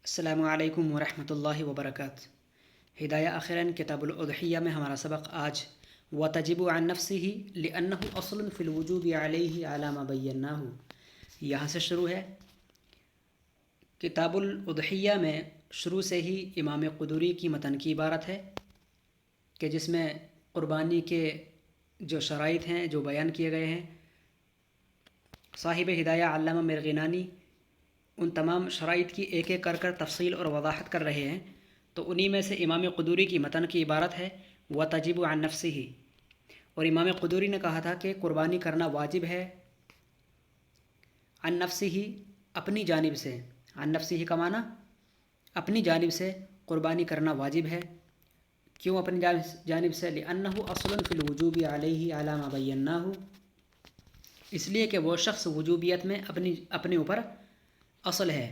السلام علیکم ورحمۃ اللہ وبرکاتہ۔ ہدایہ آخرین کتاب الاضحیہ میں ہمارا سبق آج وتجب عن نفسه لأنه اصل فی الوجوب علیہ علی ما بیناہ یہاں سے شروع ہے۔ کتاب الاضحیہ میں شروع سے ہی امام قدوری کی متن کی عبارت ہے کہ جس میں قربانی کے جو شرائط ہیں جو بیان کیے گئے ہیں، صاحب ہدایہ علامہ مرغینانی ان تمام شرائط کی ایک ایک کر تفصیل اور وضاحت کر رہے ہیں۔ تو انہی میں سے امام قدوری کی متن کی عبارت ہے وتجب عن نفسه، اور امام قدوری نے کہا تھا کہ قربانی کرنا واجب ہے عن نفسه، اپنی جانب سے۔ عن نفسه کا معنی اپنی جانب سے قربانی کرنا واجب ہے۔ کیوں اپنی جانب سے؟ لأنه اصل فی الوجوب علیہ علی ما بیناہ، اس لیے کہ وہ شخص وجوبیت میں اپنے اوپر اصل ہے۔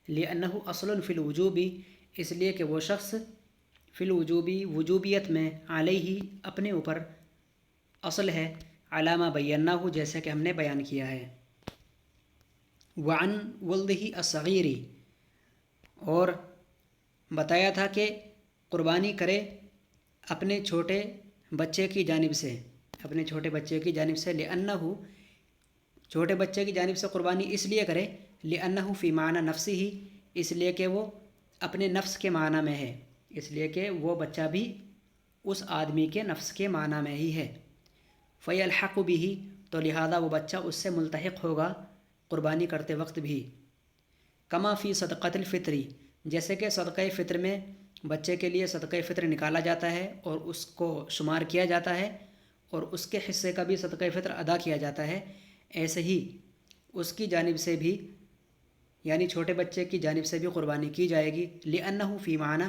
لأنه اصل فی الوجوب، اس لیے کہ وہ شخص فی الوجوب وجوبیت میں علیہ اپنے اوپر اصل ہے، علی ما بیناہ جیسے کہ ہم نے بیان کیا ہے۔ وعن ولدہ الصغیر، اور بتایا تھا کہ قربانی کرے اپنے چھوٹے بچے کی جانب سے، اپنے چھوٹے بچے کی جانب سے۔ لأنہ، چھوٹے بچے کی جانب سے قربانی اس لیے کرے، لأنہ فی معنی نفسہ، اس لیے کہ وہ اپنے نفس کے معنی میں ہے، اس لیے کہ وہ بچہ بھی اس آدمی کے نفس کے معنی میں ہی ہے۔ فیلحق بہ، تو لہذا وہ بچہ اس سے ملتحق ہوگا قربانی کرتے وقت بھی۔ کما فی صدقۃ الفطری، جیسے کہ صدقہ فطر میں بچے کے لیے صدقہ فطر نکالا جاتا ہے اور اس کو شمار کیا جاتا ہے اور اس کے حصے کا بھی صدقہ فطر ادا کیا جاتا ہے، ایسے ہی اس کی جانب سے بھی، یعنی چھوٹے بچے کی جانب سے بھی قربانی کی جائے گی۔ لأنہ فی معنی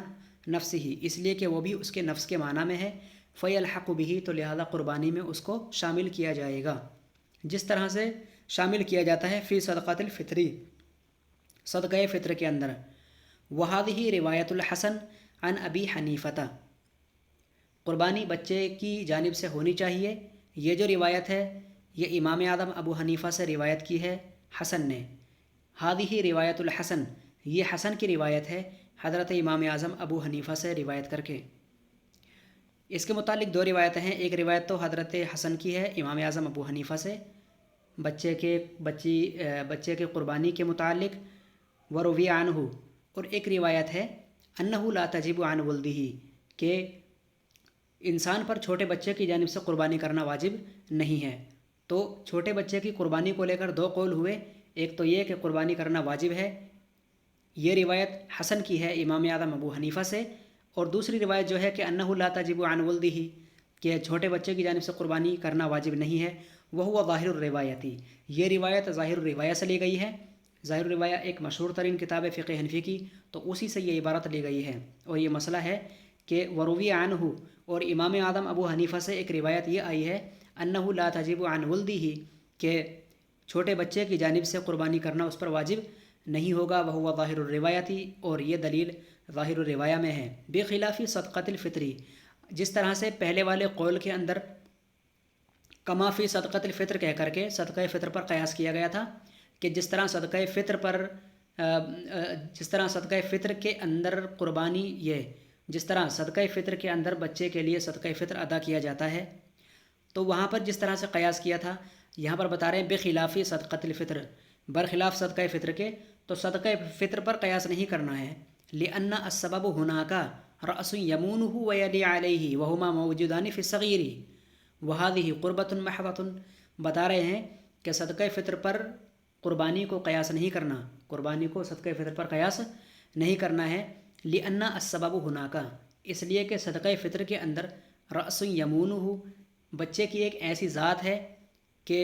نفسہ، اس لیے کہ وہ بھی اس کے نفس کے معنی میں ہے۔ فیلحق بہ، تو لہذا قربانی میں اس کو شامل کیا جائے گا، جس طرح سے شامل کیا جاتا ہے فی صدقۃ الفطری، صدقہ فطر کے اندر۔ وہذہ روایت الحسن عن ابی حنیفہ، قربانی بچے کی جانب سے ہونی چاہیے، یہ جو روایت ہے یہ امام اعظم ابو حنیفہ سے روایت کی ہے حسن نے۔ ہذہ روایت الحسن، یہ حسن کی روایت ہے حضرت امام اعظم ابو حنیفہ سے روایت کر کے۔ اس کے متعلق دو روایتیں ہیں، ایک روایت تو حضرت حسن کی ہے امام اعظم ابو حنیفہ سے بچے کے قربانی کے متعلق، وروی عنہ، اور ایک روایت ہے انہ لا تجب عن ولدہ، کہ انسان پر چھوٹے بچے کی جانب سے قربانی کرنا واجب نہیں ہے۔ تو چھوٹے بچے کی قربانی کو لے کر دو قول ہوئے، ایک تو یہ کہ قربانی کرنا واجب ہے، یہ روایت حسن کی ہے امام اعظم ابو حنیفہ سے، اور دوسری روایت جو ہے کہ انہ لا تجب عن ولدہ، کہ چھوٹے بچے کی جانب سے قربانی کرنا واجب نہیں ہے، وہو ظاہر الروایتی، یہ روایت ظاہر الروایہ سے لی گئی ہے۔ ظاہر الروایہ ایک مشہور ترین کتاب ہے فقہ حنفی کی، تو اسی سے یہ عبارت لی گئی ہے، اور یہ مسئلہ ہے کہ وروی عنہ، اور امام اعظم ابو حنیفہ سے ایک روایت یہ آئی ہے انہ لا تجب عن ولدہ، کہ چھوٹے بچے کی جانب سے قربانی کرنا اس پر واجب نہیں ہوگا، وہو ظاہر الروایتی، اور یہ دلیل ظاہر الروایہ میں ہے۔ بخلاف صدقۃ الفطری، جس طرح سے پہلے والے قول کے اندر کما فی صدقۃ الفطر کہہ کر کے صدقہ فطر پر قیاس کیا گیا تھا، کہ جس طرح صدقہ فطر کے اندر قربانی، جس طرح صدقہ فطر کے اندر بچے کے لیے صدقہ فطر ادا کیا جاتا ہے، تو وہاں پر جس طرح سے قیاس کیا تھا، یہاں پر بتا رہے ہیں بخلاف صدقۃ الفطر، برخلاف صدقہ فطر کے، تو صدقہ فطر پر قیاس نہیں کرنا ہے۔ لأن السبب هناك رأس يمونه ويلي عليه وهما موجودان في الصغير وهذه قربة محضة، بتا رہے ہیں کہ صدقہ فطر پر قربانی کو قیاس نہیں کرنا، قربانی کو صدقہ فطر پر قیاس نہیں کرنا ہے۔ لأن السبب هناك، اس لیے کہ صدقہ فطر کے اندر رأس یمونہ، بچے کی ایک ایسی ذات ہے کہ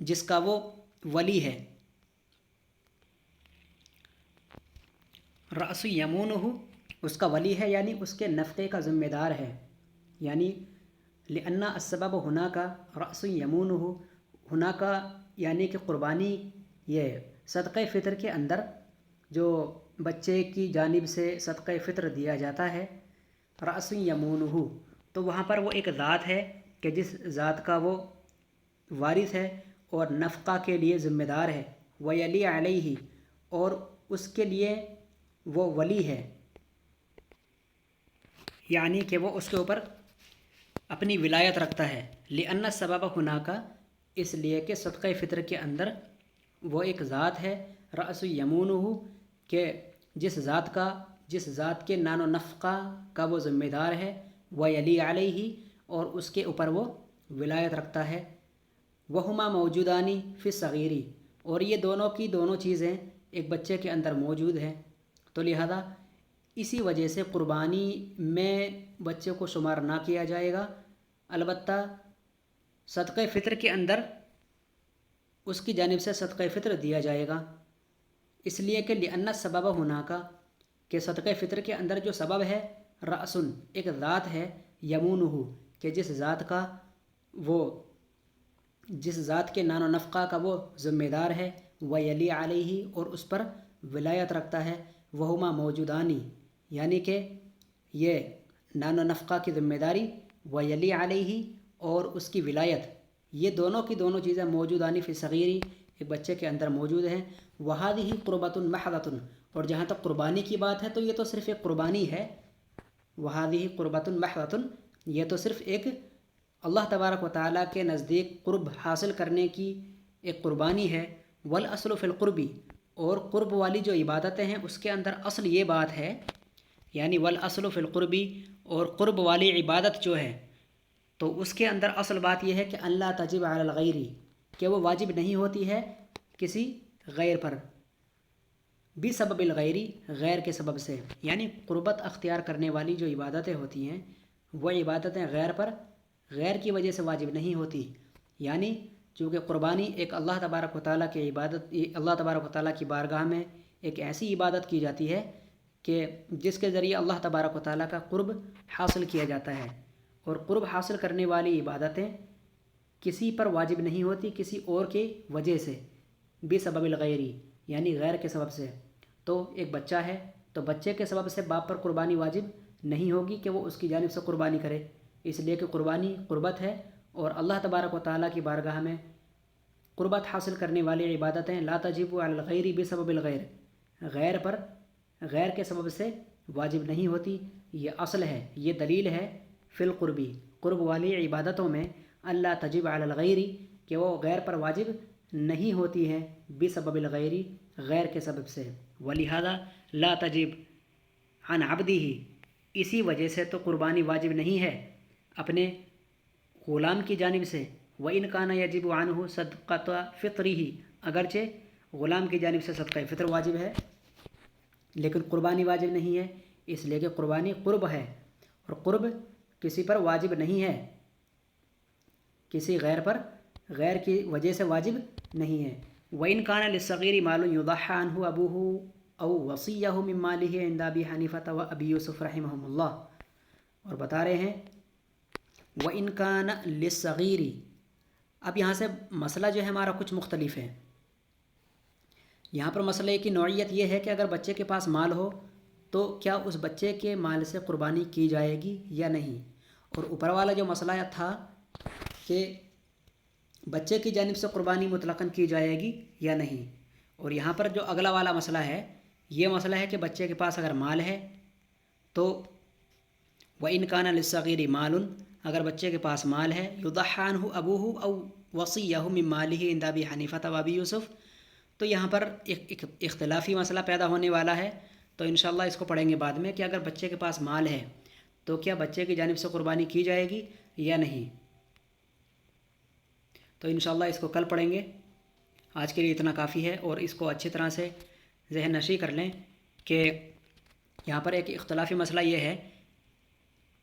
جس کا وہ ولی ہے، رأس یمونہ، اس کا ولی ہے، یعنی اس کے نفقے کا ذمہ دار ہے، یعنی لأن السبب هناك رأس یمونہ، هناك یعنی کہ قربانی، یہ صدقہ فطر کے اندر جو بچے کی جانب سے صدقہ فطر دیا جاتا ہے، رأس یمونہ، تو وہاں پر وہ ایک ذات ہے کہ جس ذات کا وہ وارث ہے اور نفقہ کے لیے ذمہ دار ہے، ویلی علیہ، اور اس کے لیے وہ ولی ہے، یعنی کہ وہ اس کے اوپر اپنی ولایت رکھتا ہے۔ لأن السبب ہناک، اس لیے کہ صدقہ فطر کے اندر وہ ایک ذات ہے، رأس یمونہ، کہ جس ذات کے نان و نفقہ کا وہ ذمہ دار ہے، ویلی علیہ، اور اس کے اوپر وہ ولایت رکھتا ہے، وہما موجودانی فی الصغیری، اور یہ دونوں کی دونوں چیزیں ایک بچے کے اندر موجود ہیں، تو لہذا اسی وجہ سے قربانی میں بچے کو شمار نہ کیا جائے گا، البتہ صدقہ فطر کے اندر اس کی جانب سے صدقہ فطر دیا جائے گا، اس لیے کہ لأن السبب ہناک، کہ صدقہ فطر کے اندر جو سبب ہے، رأسن، ایک ذات ہے، یمونہ، کہ جس ذات کے نان و نفقہ کا وہ ذمہ دار ہے، ویلی علیہ، اور اس پر ولایت رکھتا ہے، وہما موجودانی، یعنی کہ یہ نان و نفقہ کی ذمہ داری، ویلی علیہ، اور اس کی ولایت، یہ دونوں کی دونوں چیزیں موجودانی فی صغیری، ایک بچے کے اندر موجود ہیں، وہذہ قربۃ محضۃ، اور جہاں تک قربانی کی بات ہے تو یہ تو صرف ایک قربانی ہے، وہذہ قربۃ محضۃ، یہ تو صرف ایک اللہ تبارک و تعالیٰ کے نزدیک قرب حاصل کرنے کی ایک قربانی ہے، والاصل فی القربی، اور قرب والی جو عبادتیں ہیں اس کے اندر اصل یہ بات ہے، یعنی والاصل فی القربی، اور قرب والی عبادت جو ہے تو اس کے اندر اصل بات یہ ہے کہ اللہ تجب علی الغیر، کہ وہ واجب نہیں ہوتی ہے کسی غیر پر، بسبب الغیر، غیر کے سبب سے، یعنی قربت اختیار کرنے والی جو عبادتیں ہوتی ہیں وہ عبادتیں غیر کی وجہ سے واجب نہیں ہوتی، یعنی چونکہ قربانی ایک اللہ تبارک و تعالیٰ کی عبادت، اللہ تبارک و تعالیٰ کی بارگاہ میں ایک ایسی عبادت کی جاتی ہے کہ جس کے ذریعے اللہ تبارک و تعالیٰ کا قرب حاصل کیا جاتا ہے، اور قرب حاصل کرنے والی عبادتیں کسی پر واجب نہیں ہوتی کسی اور کی وجہ سے، بسبب الغیری، یعنی غیر کے سبب سے، تو ایک بچہ ہے تو بچے کے سبب سے باپ پر قربانی واجب نہیں ہوگی کہ وہ اس کی جانب سے قربانی کرے، اس لیے کہ قربانی قربت ہے، اور اللہ تبارک و تعالیٰ کی بارگاہ میں قربت حاصل کرنے والی عبادتیں لا تجب علی الغیر بسبب الغیر، غیر کے سبب سے واجب نہیں ہوتی، یہ اصل ہے، یہ دلیل ہے فی القربی، قرب والی عبادتوں میں اللہ تجب علی الغیر، کہ وہ غیر پر واجب نہیں ہوتی ہے، بسبب الغیر، غیر کے سبب سے، ولہذا لا تجب عن عبدہ، اسی وجہ سے تو قربانی واجب نہیں ہے اپنے غلام کی جانب سے، وَإِنْ كَانَ يَجِبُ عَنْهُ صَدْقَةُ فِطْرِهِ، اگرچہ غلام کی جانب سے صدقہ فطر واجب ہے لیکن قربانی واجب نہیں ہے، اس لیے کہ قربانی قرب ہے، اور قرب کسی پر واجب نہیں ہے، کسی غیر کی وجہ سے واجب نہیں ہے۔ وَإِنْ كَانَ لِلصَّغِيرِ مَالٌ يُضَحَّى عَنْهُ أَبُوهُ أَوْ وَصِيَّهُ مِنْ مَالِهِ عِنْدَ أَبِي حَنِيفَةَ وَأَبِي يُوسُفَ رحمهم اللہ، اور بتا رہے ہیں وَإِنْ كَانَ لِلصَّغِيرِ، اب یہاں سے مسئلہ جو ہے ہمارا کچھ مختلف ہے، یہاں پر مسئلے کی نوعیت یہ ہے کہ اگر بچے کے پاس مال ہو تو کیا اس بچے کے مال سے قربانی کی جائے گی یا نہیں، اور اوپر والا جو مسئلہ تھا کہ بچے کی جانب سے قربانی مطلقاً کی جائے گی یا نہیں، اور یہاں پر جو اگلا والا مسئلہ ہے یہ مسئلہ ہے کہ بچے کے پاس اگر مال ہے تو وَإِنْ كَانَ لِلصَّغِيرِ مَالٌ، اگر بچے کے پاس مال ہے، يُضَحَّى عَنْهُ أَبُوهُ أَوْ وَصِيَّهُ مِنْ مَالِهِ عِنْدَ أَبِي حَنِيفَةَ وَأَبِي يُوسُف، تو یہاں پر ایک اختلافی مسئلہ پیدا ہونے والا ہے، تو انشاءاللہ اس کو پڑھیں گے بعد میں کہ اگر بچے کے پاس مال ہے تو کیا بچے کی جانب سے قربانی کی جائے گی یا نہیں، تو انشاءاللہ اس کو کل پڑھیں گے، آج کے لیے اتنا کافی ہے، اور اس کو اچھی طرح سے ذہن نشی کر لیں کہ یہاں پر ایک اختلافی مسئلہ یہ ہے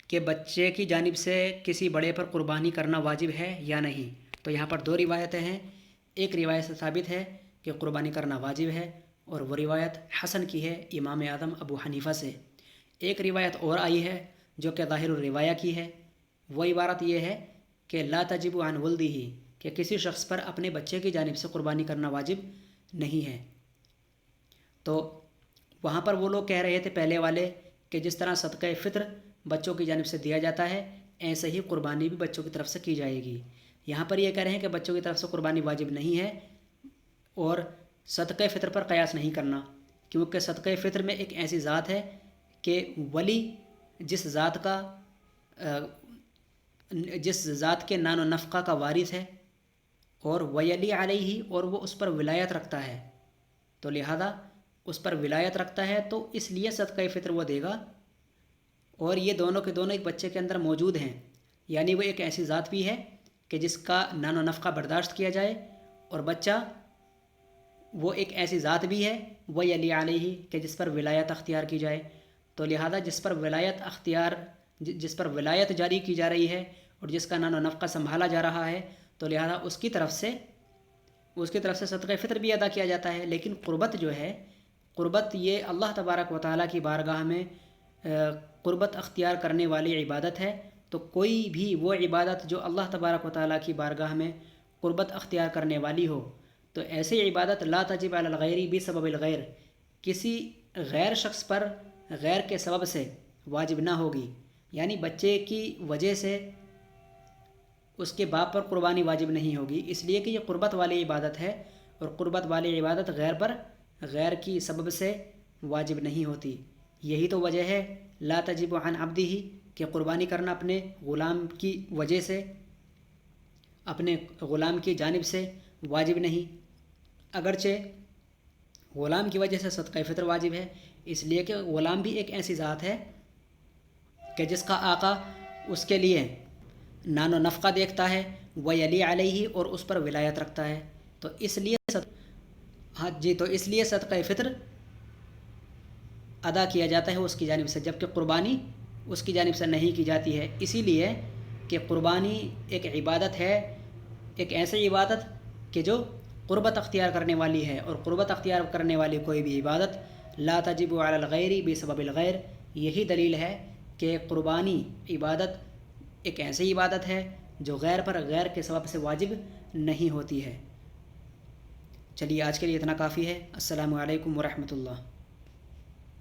کہ بچے کی جانب سے کسی بڑے پر قربانی کرنا واجب ہے یا نہیں، تو یہاں پر دو روایتیں ہیں، ایک روایت سے ثابت ہے کہ قربانی کرنا واجب ہے، اور وہ روایت حسن کی ہے امام اعظم ابو حنیفہ سے، ایک روایت اور آئی ہے جو کہ ظاہر الروایہ کی ہے، وہ عبارت یہ ہے کہ لا تجب عن ولدہ، کہ کسی شخص پر اپنے بچے کی جانب سے قربانی کرنا واجب نہیں ہے، تو وہاں پر وہ لوگ کہہ رہے تھے پہلے والے کہ جس طرح صدقہ فطر بچوں کی جانب سے دیا جاتا ہے ایسے ہی قربانی بھی بچوں کی طرف سے کی جائے گی، یہاں پر یہ کہہ رہے ہیں کہ بچوں کی طرف سے قربانی واجب نہیں ہے، اور صدقہ فطر پر قیاس نہیں کرنا، کیونکہ صدقہ فطر میں ایک ایسی ذات ہے کہ ولی جس ذات کے نان و نفقہ کا وارث ہے، اور ویلی علیہ، اور وہ اس پر ولایت رکھتا ہے، تو لہذا اس پر ولایت رکھتا ہے تو اس لیے صدقہ فطر وہ دے گا، اور یہ دونوں کے دونوں ایک بچے کے اندر موجود ہیں، یعنی وہ ایک ایسی ذات بھی ہے کہ جس کا نان و نفقہ برداشت کیا جائے، اور بچہ وہ ایک ایسی ذات بھی ہے ویلی علیہ کہ جس پر ولایت اختیار کی جائے، تو لہذا جس پر ولایت جاری کی جا رہی ہے اور جس کا نان و نفقہ سنبھالا جا رہا ہے، تو لہذا اس کی طرف سے صدقہ فطر بھی ادا کیا جاتا ہے۔ لیکن قربت جو ہے، قربت یہ اللہ تبارک و تعالیٰ کی بارگاہ میں قربت اختیار کرنے والی عبادت ہے، تو کوئی بھی وہ عبادت جو اللہ تبارک و تعالیٰ کی بارگاہ میں قربت اختیار کرنے والی ہو، تو ایسی عبادت لا تجب علی الغیر بسبب الغیر، کسی غیر شخص پر غیر کے سبب سے واجب نہ ہوگی، یعنی بچے کی وجہ سے اس کے باپ پر قربانی واجب نہیں ہوگی، اس لیے کہ یہ قربت والی عبادت ہے، اور قربت والی عبادت غیر کی سبب سے واجب نہیں ہوتی۔ یہی تو وجہ ہے لا تجب عن عبدہ، کہ قربانی کرنا اپنے غلام کی وجہ سے، اپنے غلام کی جانب سے واجب نہیں، اگرچہ غلام کی وجہ سے صدقہ فطر واجب ہے، اس لیے کہ غلام بھی ایک ایسی ذات ہے کہ جس کا آقا اس کے لیے نان و نفقہ دیکھتا ہے، ویلی علیہ، اور اس پر ولایت رکھتا ہے، تو اس لیے صدقہ فطر ادا کیا جاتا ہے اس کی جانب سے، جبکہ قربانی اس کی جانب سے نہیں کی جاتی ہے، اسی لیے کہ قربانی ایک عبادت ہے، ایک ایسی عبادت کہ جو قربت اختیار کرنے والی ہے، اور قربت اختیار کرنے والی کوئی بھی عبادت لا تجب علی الغیر بسبب الغیر۔ یہی دلیل ہے کہ قربانی عبادت ایک ایسی عبادت ہے جو غیر کے سبب سے واجب نہیں ہوتی ہے۔ چلیے آج کے لیے اتنا کافی ہے۔ السلام علیکم ورحمۃ اللہ۔